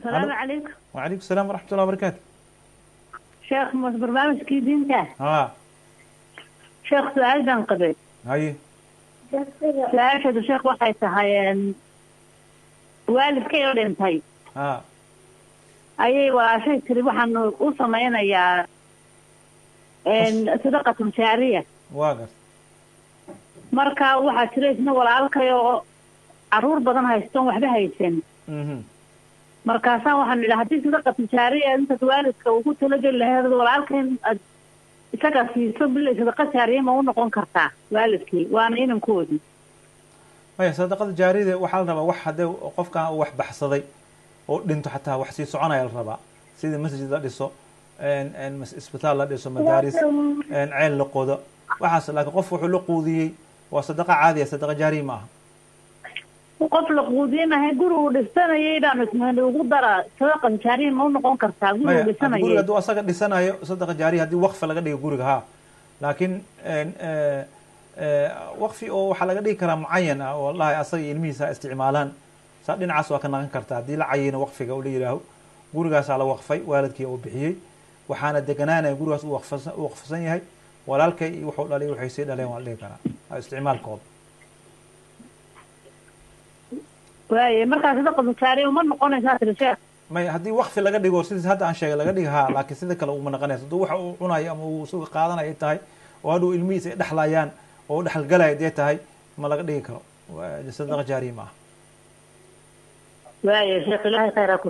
السلام عليكم. وعليكم السلام ورحمة الله وبركاته. شيخ برنامج كيدينك. شيخ سؤال بان قبل. هاي. سؤال شد الشيخ waxay tahay waalidkay oo dhintay. ayay walaashay tiri waxaan u samaynayaa sadaqatu jaariya. waagas. marka waxa jiray isna walaalkay oo caruur badan haysto waxba haysan. markaasaan waxaan idhaa haddii sadaqatu jaariya inta waalidka ugu talagal lahayd walaalkay isaga siiso bil sadaqa jaariya ma u noqon kartaa waalidkii waana inankoodii. maya sadaqada jaariyada waxaa la rabaa wax haddee qofkan uu wax baxsaday oo dhinto xataa wax sii soconaya la rabaa sida masjid la dhiso isbitaal la dhiso madaaris ceel la qodo waxaas laakiin qof wuxuu la quudiyey waa sadaqa caadiya sadaqa jaariya ma aha. qof la quudinahay guri uu dhisanayay baan ismaan ugu dara sadaqa jaariya ma u noqon kartaa guri uu dhisanayay guriga hadduu asaga dhisanayo sadaqa jaariya haddii waqfi laga dhigo guriga haa laakiin waqfi oo waxaa laga dhigi karaa mucayan ah oo wallahi asaga ilmihiisa isticmaalaan saa dhinacaas waa ka naqan kartaa haddii la cayino waqfiga oo la yidhaaho gurigaasaa la waqfay waalidkii uu bixiyey waxaana deganaanaya gurigaas uu waqfsan yahay walaalkay iyo wuxuu dhalay waxay sii dhaleen waa la dhigi karaa isticmaalkooda. waaye markaas sadaqatu jaariya uma noqonaysaa tiri sheekh. maya haddii waqfi laga dhigo sidii hadda aan sheegay laga dhiga haa laakiin sida kale uma noqonayso hadduu waxa uu cunayo ama uu suga qaadanaya tahay oo hadhow ilmihiisa ay dhexlayaan oo dhexalgalaya dee tahay ma laga dhigi karo sadaqa jaariya ma aha. waaye sheekh ilaahay khayr ha ku